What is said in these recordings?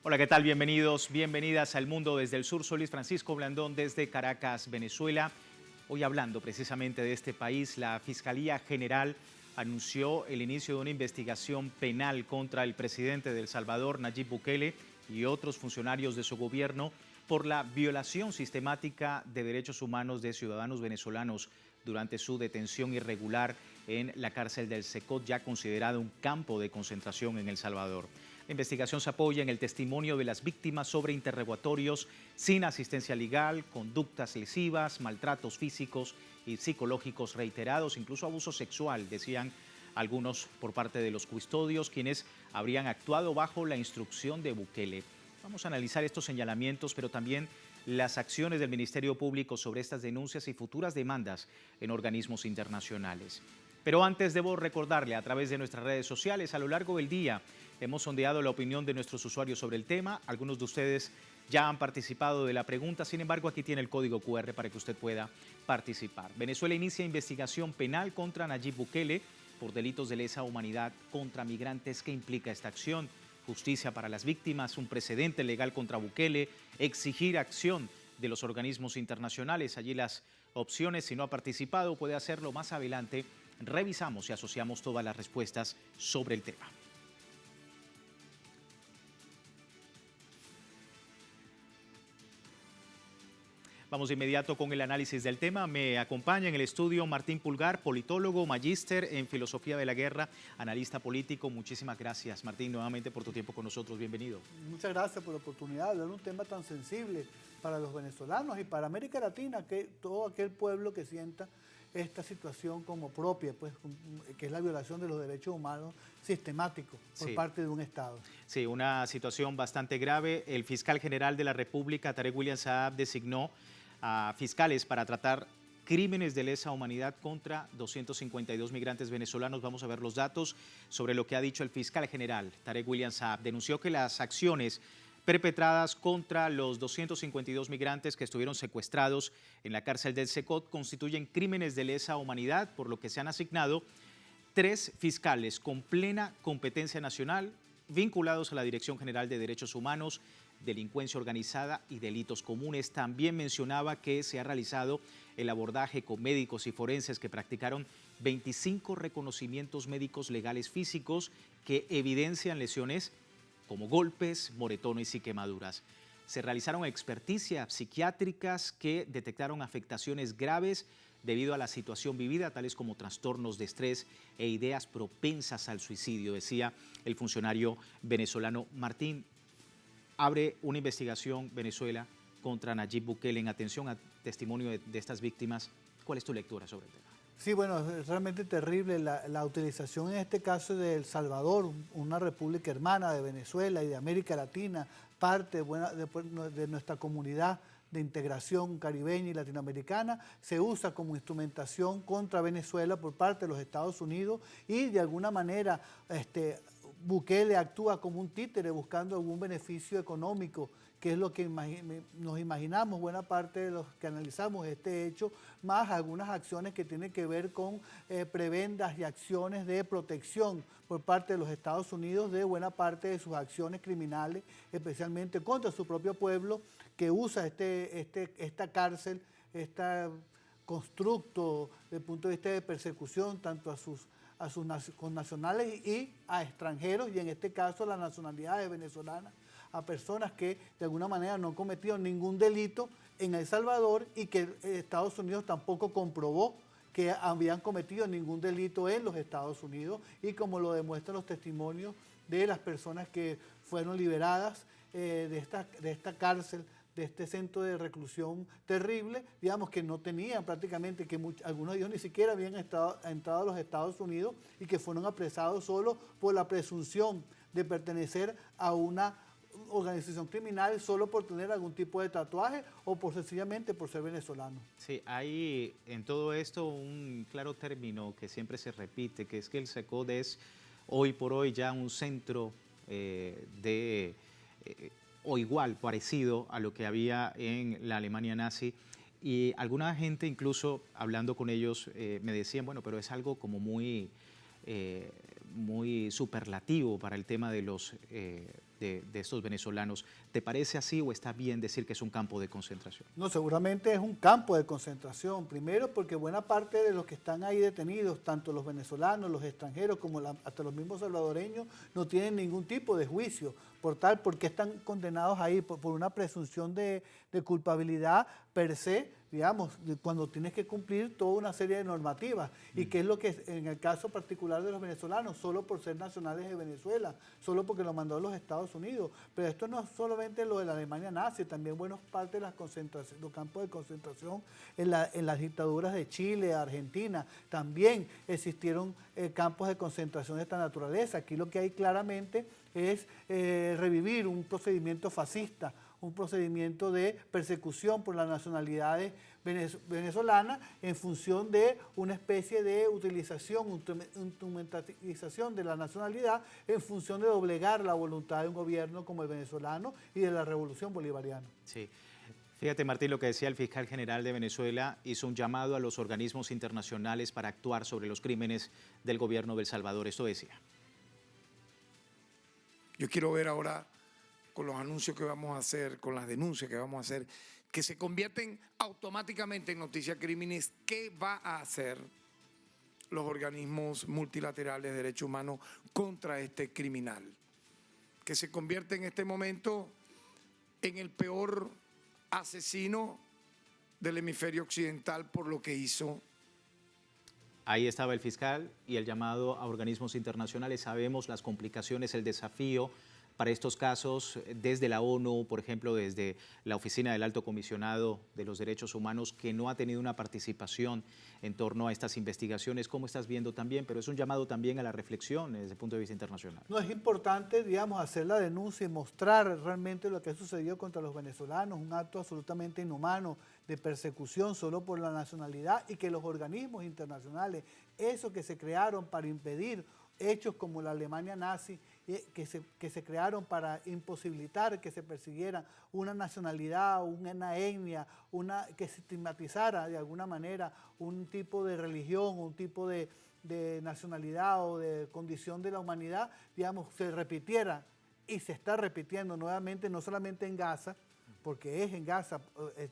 Hola, ¿qué tal? Bienvenidos, bienvenidas al Mundo desde el Sur. Soy Luis Francisco Blandón desde Caracas, Venezuela. Hoy hablando precisamente de este país, la Fiscalía General anunció el inicio de una investigación penal contra el presidente de El Salvador, Nayib Bukele, y otros funcionarios de su gobierno por la violación sistemática de derechos humanos de ciudadanos venezolanos durante su detención irregular en la cárcel del Secot, ya considerada un campo de concentración en El Salvador. La investigación se apoya en el testimonio de las víctimas sobre interrogatorios sin asistencia legal, conductas lesivas, maltratos físicos y psicológicos reiterados, incluso abuso sexual, decían algunos por parte de los custodios, quienes habrían actuado bajo la instrucción de Bukele. Vamos a analizar estos señalamientos, pero también las acciones del Ministerio Público sobre estas denuncias y futuras demandas en organismos internacionales. Pero antes debo recordarle a través de nuestras redes sociales, a lo largo del día hemos sondeado la opinión de nuestros usuarios sobre el tema. Algunos de ustedes ya han participado de la pregunta, sin embargo aquí tiene el código QR para que usted pueda participar. Venezuela inicia investigación penal contra Nayib Bukele por delitos de lesa humanidad contra migrantes. ¿Qué implica esta acción? Justicia para las víctimas, un precedente legal contra Bukele, exigir acción de los organismos internacionales. Allí las opciones, si no ha participado, puede hacerlo más adelante. Revisamos y asociamos todas las respuestas sobre el tema. Vamos de inmediato con el análisis del tema. Me acompaña en el estudio Martín Pulgar, politólogo, magíster en filosofía de la guerra, analista político. Muchísimas gracias, Martín, nuevamente por tu tiempo con nosotros. Bienvenido. Muchas gracias por la oportunidad de hablar de un tema tan sensible para los venezolanos y para América Latina, que todo aquel pueblo que sienta esta situación como propia, pues, que es la violación de los derechos humanos sistemáticos por parte de un Estado. Sí, una situación bastante grave. El fiscal general de la República, Tarek William Saab, designó a fiscales para tratar crímenes de lesa humanidad contra 252 migrantes venezolanos. Vamos a ver los datos sobre lo que ha dicho el fiscal general, Tarek William Saab. Denunció que las acciones perpetradas contra los 252 migrantes que estuvieron secuestrados en la cárcel del Secot constituyen crímenes de lesa humanidad, por lo que se han asignado 3 fiscales con plena competencia nacional vinculados a la Dirección General de Derechos Humanos, Delincuencia Organizada y Delitos Comunes. También mencionaba que se ha realizado el abordaje con médicos y forenses que practicaron 25 reconocimientos médicos legales físicos que evidencian lesiones como golpes, moretones y quemaduras. Se realizaron experticias psiquiátricas que detectaron afectaciones graves debido a la situación vivida, tales como trastornos de estrés e ideas propensas al suicidio, decía el funcionario venezolano. Martín, abre una investigación Venezuela contra Nayib Bukele en atención a testimonio de estas víctimas. ¿Cuál es tu lectura sobre el tema? Sí, bueno, es realmente terrible la utilización en este caso de El Salvador, una república hermana de Venezuela y de América Latina, parte de nuestra comunidad de integración caribeña y latinoamericana, se usa como instrumentación contra Venezuela por parte de los Estados Unidos y de alguna manera Bukele actúa como un títere buscando algún beneficio económico, que es lo que nos imaginamos buena parte de los que analizamos este hecho, más algunas acciones que tienen que ver con prebendas y acciones de protección por parte de los Estados Unidos de buena parte de sus acciones criminales, especialmente contra su propio pueblo, que usa esta cárcel, este constructo desde el punto de vista de persecución tanto a sus connacionales y a extranjeros, y en este caso la nacionalidad es venezolana, a personas que de alguna manera no han cometido ningún delito en El Salvador y que Estados Unidos tampoco comprobó que habían cometido ningún delito en los Estados Unidos, y como lo demuestran los testimonios de las personas que fueron liberadas de esta cárcel, de este centro de reclusión terrible, digamos que no tenían prácticamente, que algunos de ellos ni siquiera habían entrado a los Estados Unidos y que fueron apresados solo por la presunción de pertenecer a una organización criminal, solo por tener algún tipo de tatuaje o sencillamente por ser venezolano. Sí, hay en todo esto un claro término que siempre se repite, que es que el SECOD es hoy por hoy ya un centro o igual, parecido a lo que había en la Alemania nazi. Y alguna gente, incluso hablando con ellos, me decían, bueno, pero es algo como muy superlativo para el tema de los de estos venezolanos. ¿Te parece así o está bien decir que es un campo de concentración? No, seguramente es un campo de concentración. Primero porque buena parte de los que están ahí detenidos, tanto los venezolanos, los extranjeros, como hasta los mismos salvadoreños, no tienen ningún tipo de juicio. Porque están condenados ahí por una presunción de culpabilidad per se, digamos, cuando tienes que cumplir toda una serie de normativas. Y que es lo que en el caso particular de los venezolanos, solo por ser nacionales de Venezuela, solo porque lo mandó a los Estados Unidos. Pero esto no es solamente lo de la Alemania nazi, también buena parte de las concentraciones, los campos de concentración en las dictaduras de Chile, Argentina, también existieron campos de concentración de esta naturaleza. Aquí lo que hay claramente es revivir un procedimiento fascista, un procedimiento de persecución por las nacionalidades venezolanas en función de una especie de instrumentalización de la nacionalidad en función de doblegar la voluntad de un gobierno como el venezolano y de la revolución bolivariana. Sí. Fíjate, Martín, lo que decía el fiscal general de Venezuela, hizo un llamado a los organismos internacionales para actuar sobre los crímenes del gobierno de El Salvador. Esto decía. Yo quiero ver ahora, con los anuncios que vamos a hacer, con las denuncias que vamos a hacer, que se convierten automáticamente en noticias crímenes. ¿Qué va a hacer los organismos multilaterales de derechos humanos contra este criminal? Que se convierte en este momento en el peor asesino del hemisferio occidental por lo que hizo. Ahí estaba el fiscal y el llamado a organismos internacionales. Sabemos las complicaciones, el desafío para estos casos desde la ONU, por ejemplo, desde la Oficina del Alto Comisionado de los Derechos Humanos, que no ha tenido una participación en torno a estas investigaciones. ¿Cómo estás viendo también? Pero es un llamado también a la reflexión desde el punto de vista internacional. No, es importante, digamos, hacer la denuncia y mostrar realmente lo que ha sucedido contra los venezolanos, un acto absolutamente inhumano de persecución solo por la nacionalidad, y que los organismos internacionales, esos que se crearon para impedir hechos como la Alemania nazi, que se crearon para imposibilitar que se persiguiera una nacionalidad, una etnia, que se estigmatizara de alguna manera un tipo de religión, un tipo de nacionalidad o de condición de la humanidad, digamos, se repitiera, y se está repitiendo nuevamente, no solamente en Gaza, porque es en Gaza,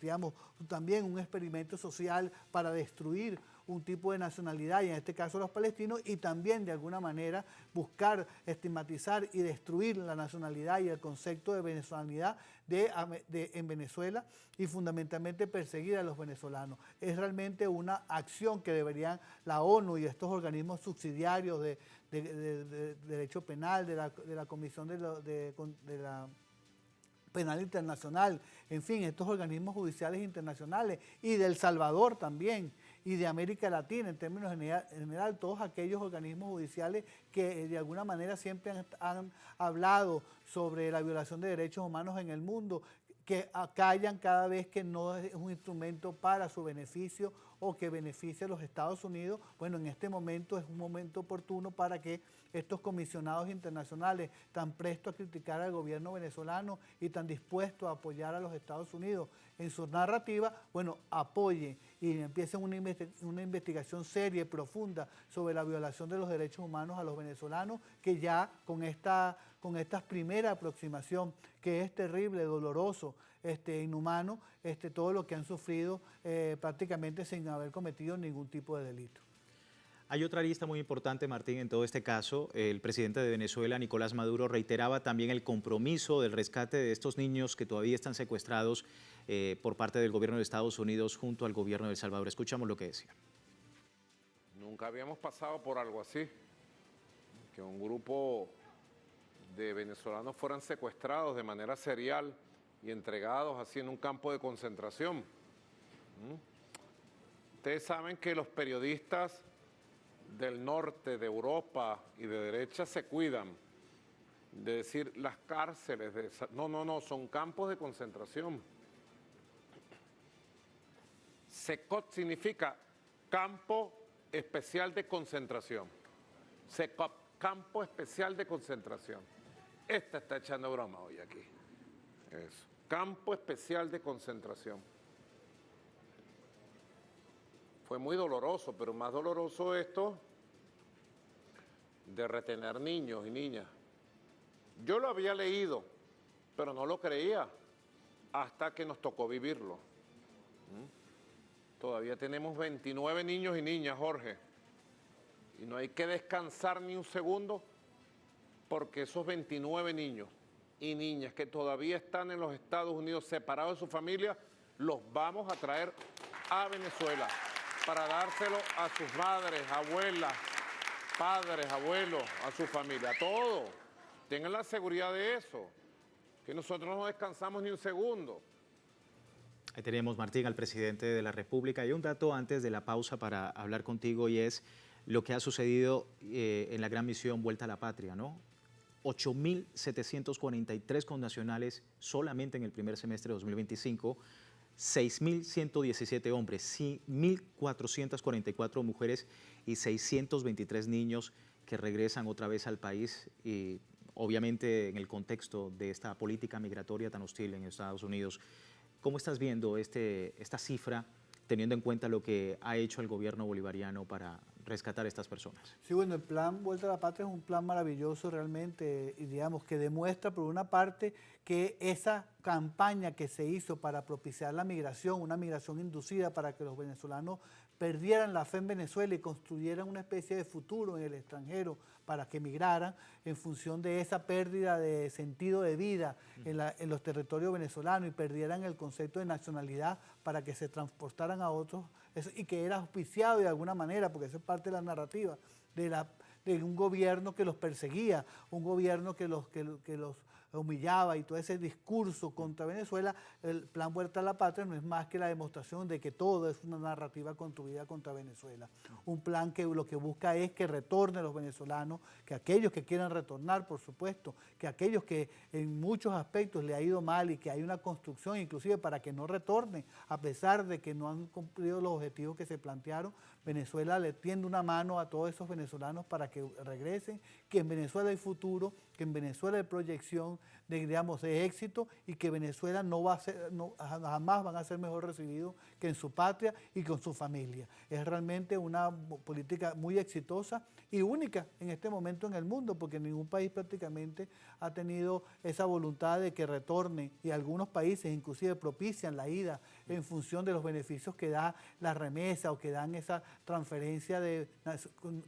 digamos, también un experimento social para destruir un tipo de nacionalidad, y en este caso los palestinos, y también de alguna manera buscar estigmatizar y destruir la nacionalidad y el concepto de venezolanidad en Venezuela, y fundamentalmente perseguir a los venezolanos. Es realmente una acción que deberían la ONU y estos organismos subsidiarios de derecho penal, de la Comisión de la Penal Internacional, en fin, estos organismos judiciales internacionales, y de El Salvador también, y de América Latina en términos general, todos aquellos organismos judiciales que de alguna manera siempre han hablado sobre la violación de derechos humanos en el mundo, que acallan cada vez que no es un instrumento para su beneficio o que beneficie a los Estados Unidos. Bueno, en este momento es un momento oportuno para que estos comisionados internacionales, tan prestos a criticar al gobierno venezolano y tan dispuestos a apoyar a los Estados Unidos en su narrativa, bueno, apoyen y empiecen una investigación seria y profunda sobre la violación de los derechos humanos a los venezolanos, que ya con esta primera aproximación, que es terrible, doloroso, inhumano, todo lo que han sufrido prácticamente sin haber cometido ningún tipo de delito. Hay otra lista muy importante, Martín, en todo este caso. El presidente de Venezuela, Nicolás Maduro, reiteraba también el compromiso del rescate de estos niños que todavía están secuestrados por parte del gobierno de Estados Unidos junto al gobierno de El Salvador. Escuchamos lo que decía. Nunca habíamos pasado por algo así, que un grupo de venezolanos fueran secuestrados de manera serial y entregados así en un campo de concentración. Ustedes saben que los periodistas del norte, de Europa y de derecha se cuidan de decir las cárceles. No, son campos de concentración. SECOT significa Campo Especial de Concentración. SECOT, Campo Especial de Concentración. Esta está echando broma hoy aquí. Eso. Campo Especial de Concentración. Fue muy doloroso, pero más doloroso esto de retener niños y niñas Yo lo había leído, pero no lo creía hasta que nos tocó vivirlo. Todavía tenemos 29 niños y niñas, Jorge, y no hay que descansar ni un segundo porque esos 29 niños y niñas que todavía están en los Estados Unidos separados de su familia, los vamos a traer a Venezuela para dárselo a sus madres, abuelas, padres, abuelos, a su familia, a todos. Tengan la seguridad de eso, que nosotros no descansamos ni un segundo. Ahí tenemos, Martín, al presidente de la República. Y un dato antes de la pausa para hablar contigo, y es lo que ha sucedido en la gran misión Vuelta a la Patria, ¿no? 8.743 connacionales solamente en el primer semestre de 2025, 6.117 hombres, 1.444 mujeres y 623 niños que regresan otra vez al país, y obviamente en el contexto de esta política migratoria tan hostil en Estados Unidos. ¿Cómo estás viendo esta cifra, teniendo en cuenta lo que ha hecho el gobierno bolivariano para rescatar a estas personas? Sí, bueno, el plan Vuelta a la Patria es un plan maravilloso realmente, y digamos que demuestra por una parte que esa campaña que se hizo para propiciar la migración, una migración inducida para que los venezolanos perdieran la fe en Venezuela y construyeran una especie de futuro en el extranjero para que migraran en función de esa pérdida de sentido de vida en los territorios venezolanos y perdieran el concepto de nacionalidad para que se transportaran a otros, y que era auspiciado de alguna manera, porque eso es parte de la narrativa de un gobierno que los perseguía, un gobierno que los humillaba, y todo ese discurso contra Venezuela. El plan Vuelta a la Patria no es más que la demostración de que todo es una narrativa construida contra Venezuela. Un plan que lo que busca es que retornen los venezolanos, que aquellos que quieran retornar, por supuesto, que aquellos que en muchos aspectos le ha ido mal y que hay una construcción inclusive para que no retornen, a pesar de que no han cumplido los objetivos que se plantearon. Venezuela le tiende una mano a todos esos venezolanos para que regresen, que en Venezuela hay futuro, que en Venezuela hay proyección de éxito, y que Venezuela jamás van a ser mejor recibidos que en su patria y con su familia. Es realmente una política muy exitosa y única en este momento en el mundo, porque ningún país prácticamente ha tenido esa voluntad de que retorne, y algunos países inclusive propician la ida en función de los beneficios que da la remesa o que dan esa transferencia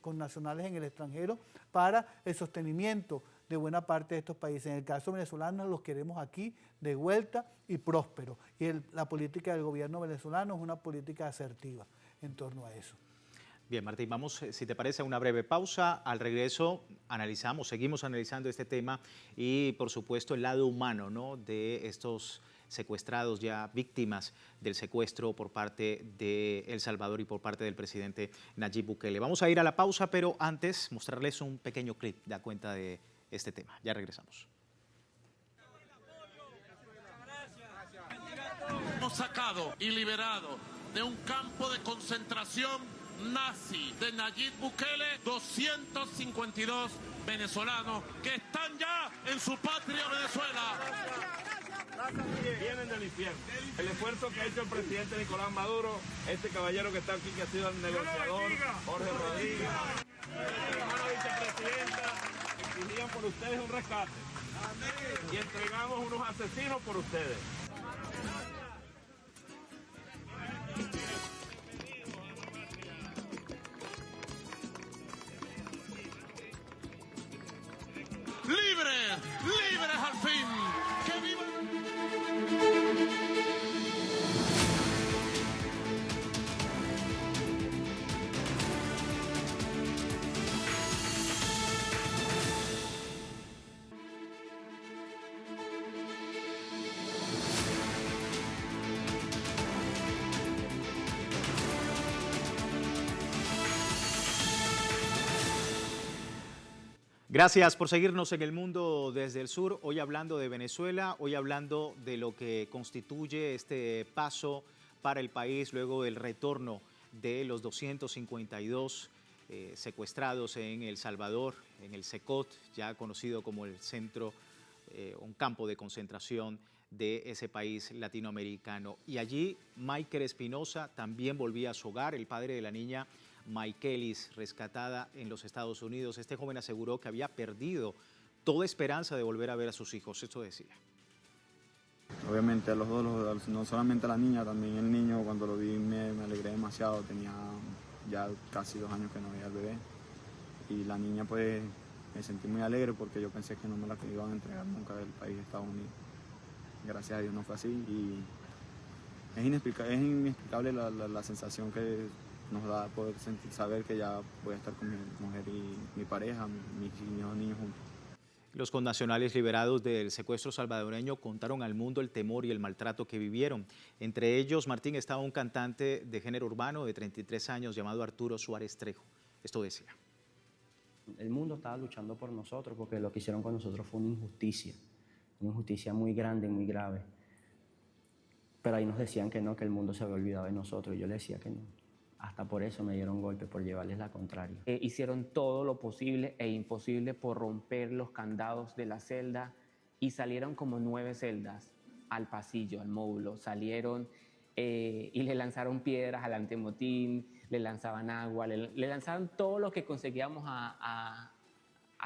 con nacionales en el extranjero para el sostenimiento de buena parte de estos países. En el caso venezolano los queremos aquí de vuelta y prósperos, y la política del gobierno venezolano es una política asertiva en torno a eso. Bien, Martín, vamos, si te parece, a una breve pausa. Al regreso seguimos analizando este tema y, por supuesto, el lado humano, ¿no?, de estos secuestrados, ya víctimas del secuestro por parte de El Salvador y por parte del presidente Nayib Bukele. Vamos a ir a la pausa, pero antes mostrarles un pequeño clip da cuenta de este tema. Ya regresamos. Hemos sacado y liberado de un campo de concentración nazi de Nayib Bukele 252 venezolanos que están ya en su patria Venezuela. Vienen del infierno. El esfuerzo que ha hecho el presidente Nicolás Maduro, este caballero que está aquí, que ha sido el negociador, Jorge Rodríguez, la hermana vicepresidenta, exigían por ustedes un rescate. Y entregamos unos asesinos por ustedes. ¡Libres! ¡Libres al fin! ¡Que viva! Gracias por seguirnos en El Mundo desde el Sur, hoy hablando de Venezuela, hoy hablando de lo que constituye este paso para el país luego del retorno de los 252 secuestrados en El Salvador, en el SECOT, ya conocido como el centro, un campo de concentración de ese país latinoamericano. Y allí Michael Espinosa también volvía a su hogar, el padre de la niña Michaelis, rescatada en los Estados Unidos. Este joven aseguró que había perdido toda esperanza de volver a ver a sus hijos. Esto decía. Obviamente a los dos, no solamente a la niña, también el niño, cuando lo vi me alegré demasiado. Tenía ya casi 2 años que no veía al bebé. Y la niña, pues, me sentí muy alegre porque yo pensé que no me la iban a entregar nunca del país de Estados Unidos. Gracias a Dios no fue así y es inexplicable la sensación que nos da poder saber que ya voy a estar con mi mujer y mi pareja, mis 2 niños juntos. Los connacionales liberados del secuestro salvadoreño contaron al mundo el temor y el maltrato que vivieron. Entre ellos, Martín, estaba un cantante de género urbano de 33 años llamado Arturo Suárez Trejo. Esto decía. El mundo estaba luchando por nosotros porque lo que hicieron con nosotros fue una injusticia muy grande, muy grave. Pero ahí nos decían que no, que el mundo se había olvidado de nosotros y yo le decía que no. Hasta por eso me dieron golpe, por llevarles la contraria. Hicieron todo lo posible e imposible por romper los candados de la celda y salieron como 9 celdas al pasillo, al módulo. Salieron y le lanzaron piedras al antemotín, le lanzaban agua, le lanzaban todo lo que conseguíamos a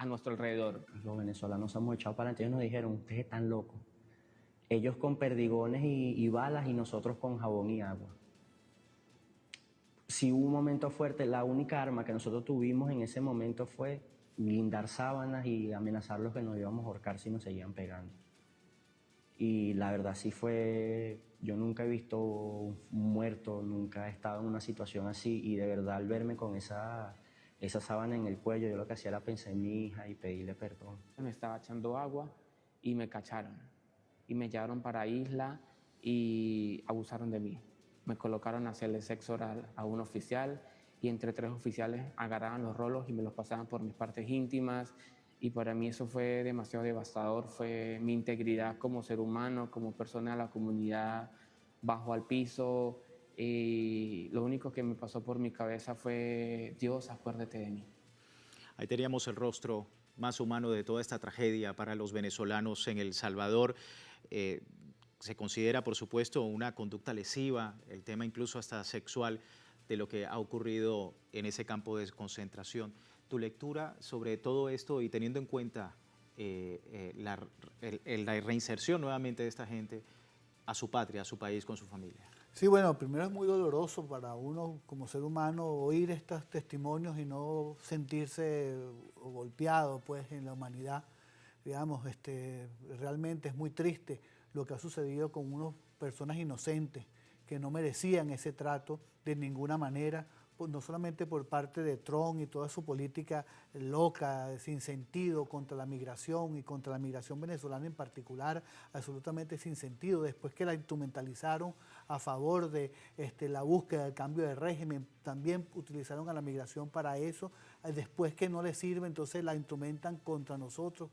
nuestro alrededor. Los venezolanos hemos echado para adelante. Ellos nos dijeron, ustedes están locos. Ellos con perdigones y balas y nosotros con jabón y agua. Si hubo un momento fuerte, la única arma que nosotros tuvimos en ese momento fue blindar sábanas y amenazarlos que nos íbamos a ahorcar si nos seguían pegando. Y la verdad sí fue, yo nunca he visto un muerto, nunca he estado en una situación así y de verdad al verme con esa sábana en el cuello, yo lo que hacía era pensar en mi hija y pedirle perdón. Me estaba echando agua y me cacharon y me llevaron para isla y abusaron de mí. Me colocaron a hacerle sexo oral a un oficial y entre 3 oficiales agarraban los rolos y me los pasaban por mis partes íntimas y para mí eso fue demasiado devastador, fue mi integridad como ser humano, como persona de la comunidad, bajo al piso y lo único que me pasó por mi cabeza fue Dios, acuérdate de mí. Ahí teníamos el rostro más humano de toda esta tragedia para los venezolanos en El Salvador. Se considera, por supuesto, una conducta lesiva, el tema incluso hasta sexual de lo que ha ocurrido en ese campo de concentración. Tu lectura sobre todo esto y teniendo en cuenta la reinserción nuevamente de esta gente a su patria, a su país, con su familia. Sí, bueno, primero es muy doloroso para uno como ser humano oír estos testimonios y no sentirse golpeado pues, en la humanidad. Digamos, realmente es muy triste lo que ha sucedido con unas personas inocentes que no merecían ese trato de ninguna manera, pues no solamente por parte de Trump y toda su política loca, sin sentido contra la migración y contra la migración venezolana en particular, absolutamente sin sentido, después que la instrumentalizaron a favor de la búsqueda del cambio de régimen, también utilizaron a la migración para eso, después que no les sirve, entonces la instrumentan contra nosotros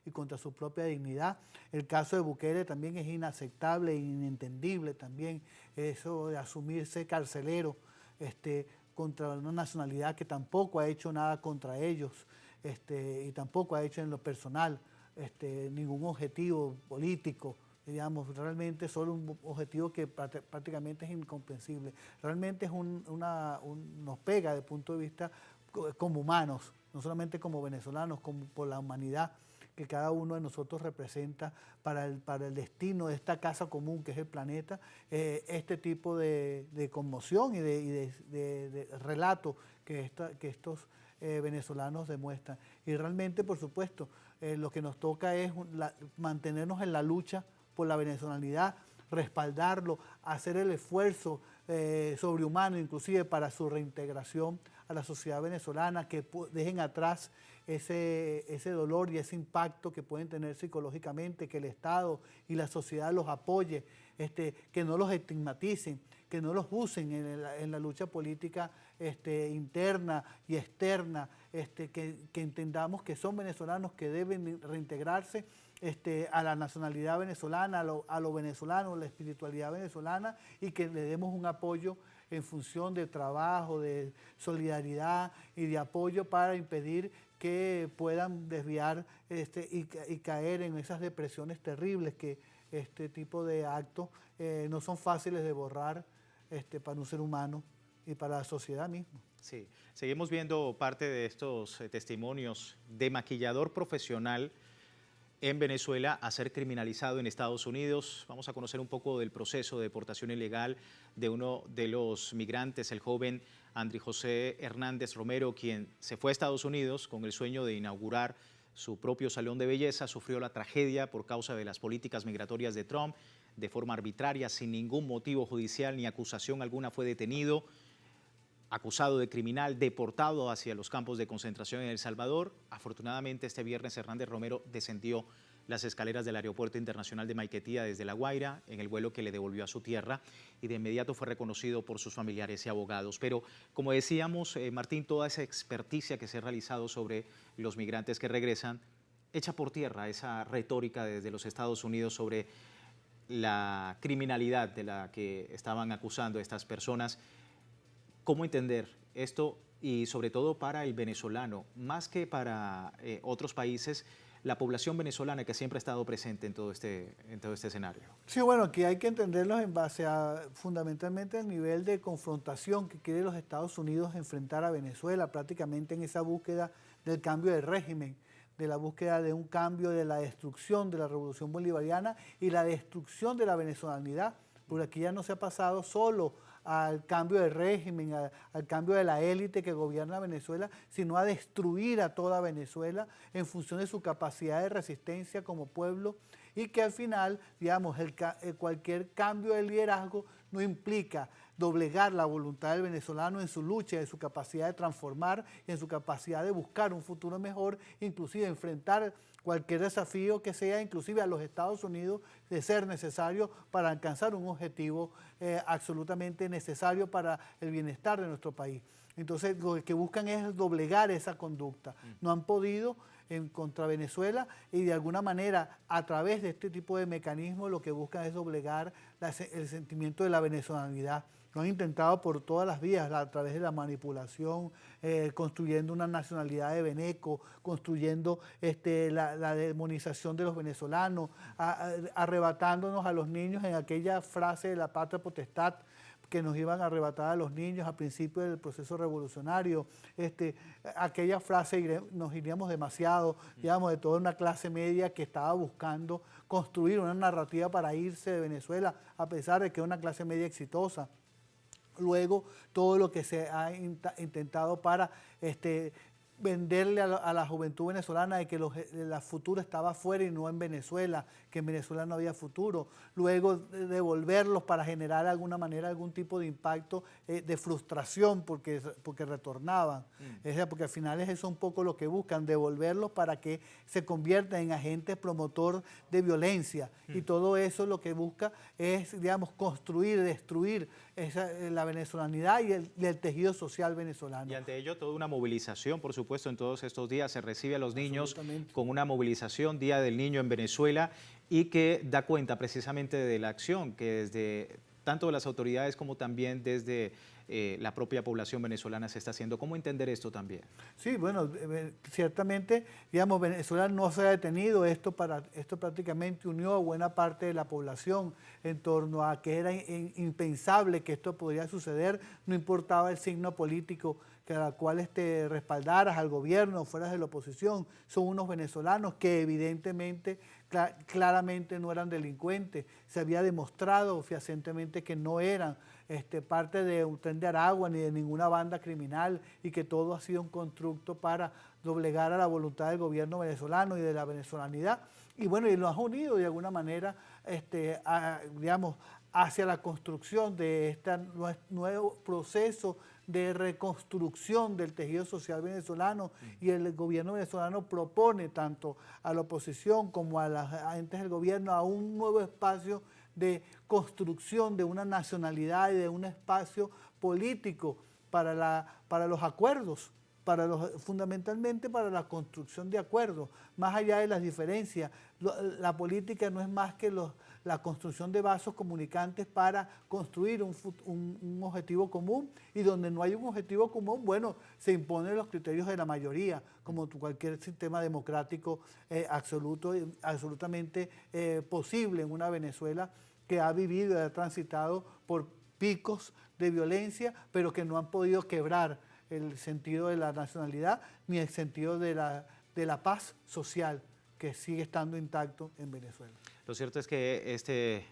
y contra su propia dignidad. El caso de Bukele también es inaceptable e inentendible también, eso de asumirse carcelero, contra una nacionalidad que tampoco ha hecho nada contra ellos y tampoco ha hecho en lo personal ningún objetivo político, digamos, realmente solo un objetivo que prácticamente es incomprensible. Realmente es nos pega desde el punto de vista como humanos, no solamente como venezolanos, como por la humanidad que cada uno de nosotros representa para el destino de esta casa común que es el planeta, este tipo de conmoción y de relato que estos venezolanos demuestran. Y realmente, por supuesto, lo que nos toca es mantenernos en la lucha por la venezolanidad, respaldarlo, hacer el esfuerzo sobrehumano inclusive para su reintegración a la sociedad venezolana, que dejen atrás ese dolor y ese impacto que pueden tener psicológicamente, que el Estado y la sociedad los apoye, que no los estigmaticen, que no los usen en la lucha política interna y externa, que entendamos que son venezolanos que deben reintegrarse a la nacionalidad venezolana, a lo venezolano, a la espiritualidad venezolana y que le demos un apoyo en función de trabajo, de solidaridad y de apoyo para impedir que puedan desviar y caer en esas depresiones terribles que este tipo de actos no son fáciles de borrar para un ser humano y para la sociedad misma. Sí, seguimos viendo parte de estos testimonios de maquillador profesional en Venezuela a ser criminalizado en Estados Unidos. Vamos a conocer un poco del proceso de deportación ilegal de uno de los migrantes, el joven André José Hernández Romero, quien se fue a Estados Unidos con el sueño de inaugurar su propio salón de belleza, sufrió la tragedia por causa de las políticas migratorias de Trump. De forma arbitraria, sin ningún motivo judicial ni acusación alguna, fue detenido, acusado de criminal, deportado hacia los campos de concentración en El Salvador. Afortunadamente, este viernes Hernández Romero descendió las escaleras del Aeropuerto Internacional de Maiquetía desde La Guaira, en el vuelo que le devolvió a su tierra, y de inmediato fue reconocido por sus familiares y abogados. Pero, como decíamos, Martín, toda esa experticia que se ha realizado sobre los migrantes que regresan echa por tierra esa retórica desde los Estados Unidos sobre la criminalidad de la que estaban acusando a estas personas. ¿Cómo entender esto? Y sobre todo para el venezolano, más que para otros países, la población venezolana que siempre ha estado presente en todo este escenario. Sí, bueno, aquí hay que entenderlos en base a fundamentalmente el nivel de confrontación que quiere los Estados Unidos enfrentar a Venezuela, prácticamente en esa búsqueda del cambio de régimen, de la búsqueda de un cambio, de la destrucción de la revolución bolivariana y la destrucción de la venezolanidad, porque aquí ya no se ha pasado solo al cambio de régimen, al cambio de la élite que gobierna Venezuela, sino a destruir a toda Venezuela en función de su capacidad de resistencia como pueblo, y que al final, digamos, cualquier cambio de liderazgo no implica doblegar la voluntad del venezolano en su lucha, en su capacidad de transformar y en su capacidad de buscar un futuro mejor, inclusive enfrentar cualquier desafío que sea, inclusive a los Estados Unidos, de ser necesario para alcanzar un objetivo absolutamente necesario para el bienestar de nuestro país. Entonces, lo que buscan es doblegar esa conducta. No han podido contra Venezuela, y de alguna manera, a través de este tipo de mecanismos, lo que buscan es doblegar el sentimiento de la venezolanidad. Lo han intentado por todas las vías, a través de la manipulación, construyendo una nacionalidad de veneco, construyendo la demonización de los venezolanos, arrebatándonos a los niños en aquella frase de la patria potestad que nos iban a arrebatar a los niños al principio del proceso revolucionario. Aquella frase, nos iríamos demasiado, digamos, de toda una clase media que estaba buscando construir una narrativa para irse de Venezuela, a pesar de que es una clase media exitosa. Luego, todo lo que se ha intentado para venderle a la juventud venezolana de que la futuro estaba afuera y no en Venezuela, que en Venezuela no había futuro. Luego, devolverlos para generar de alguna manera algún tipo de impacto de frustración porque retornaban. Porque al final es eso un poco lo que buscan, devolverlos para que se conviertan en agentes promotor de violencia. Y todo eso lo que busca es, digamos, construir, destruir la venezolanidad y el tejido social venezolano. Y ante ello, toda una movilización, por supuesto, en todos estos días se recibe a los niños con una movilización, Día del Niño en Venezuela, y que da cuenta precisamente de la acción que desde tanto de las autoridades como también desde la propia población venezolana se está haciendo. ¿Cómo entender esto también? Sí, bueno, ciertamente, digamos, Venezuela no se ha detenido, esto prácticamente unió a buena parte de la población en torno a que era impensable que esto podría suceder, no importaba el signo político que a la cual respaldaras al gobierno, fueras de la oposición, son unos venezolanos que evidentemente, claramente no eran delincuentes, se había demostrado fehacientemente que no eran parte de un Tren de Aragua ni de ninguna banda criminal, y que todo ha sido un constructo para doblegar a la voluntad del gobierno venezolano y de la venezolanidad. Y bueno, y nos ha unido de alguna manera, digamos, hacia la construcción de este nuevo proceso de reconstrucción del tejido social venezolano, y el gobierno venezolano propone tanto a la oposición como a las entes del gobierno a un nuevo espacio de construcción de una nacionalidad y de un espacio político para los acuerdos, fundamentalmente para la construcción de acuerdos, más allá de las diferencias. La política no es más que la construcción de vasos comunicantes para construir un objetivo común, y donde no hay un objetivo común, bueno, se imponen los criterios de la mayoría, como cualquier sistema democrático absolutamente posible en una Venezuela que ha vivido y ha transitado por picos de violencia, pero que no han podido quebrar el sentido de la nacionalidad ni el sentido de la paz social que sigue estando intacto en Venezuela. Lo cierto es que este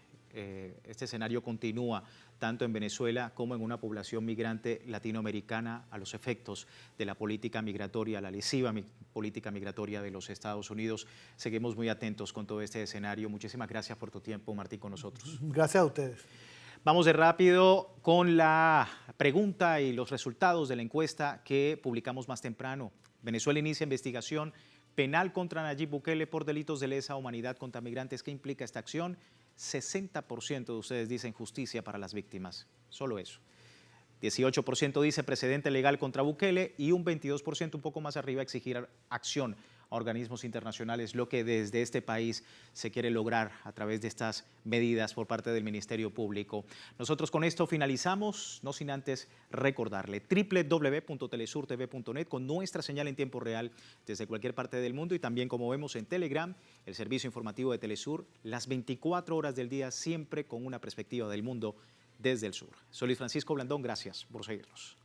escenario continúa tanto en Venezuela como en una población migrante latinoamericana a los efectos de la política migratoria, la lesiva política migratoria de los Estados Unidos. Seguimos muy atentos con todo este escenario. Muchísimas gracias por tu tiempo, Martín, con nosotros. Gracias a ustedes. Vamos de rápido con la pregunta y los resultados de la encuesta que publicamos más temprano. Venezuela inicia investigación penal contra Nayib Bukele por delitos de lesa humanidad contra migrantes. ¿Qué implica esta acción? 60% de ustedes dicen justicia para las víctimas, solo eso. 18% dice precedente legal contra Bukele y un 22%, un poco más arriba, exigir acción a organismos internacionales, lo que desde este país se quiere lograr a través de estas medidas por parte del Ministerio Público. Nosotros con esto finalizamos, no sin antes recordarle www.telesurtv.net con nuestra señal en tiempo real desde cualquier parte del mundo y también, como vemos en Telegram, el servicio informativo de Telesur, las 24 horas del día, siempre con una perspectiva del mundo desde el sur. Soy Luis Francisco Blandón, gracias por seguirnos.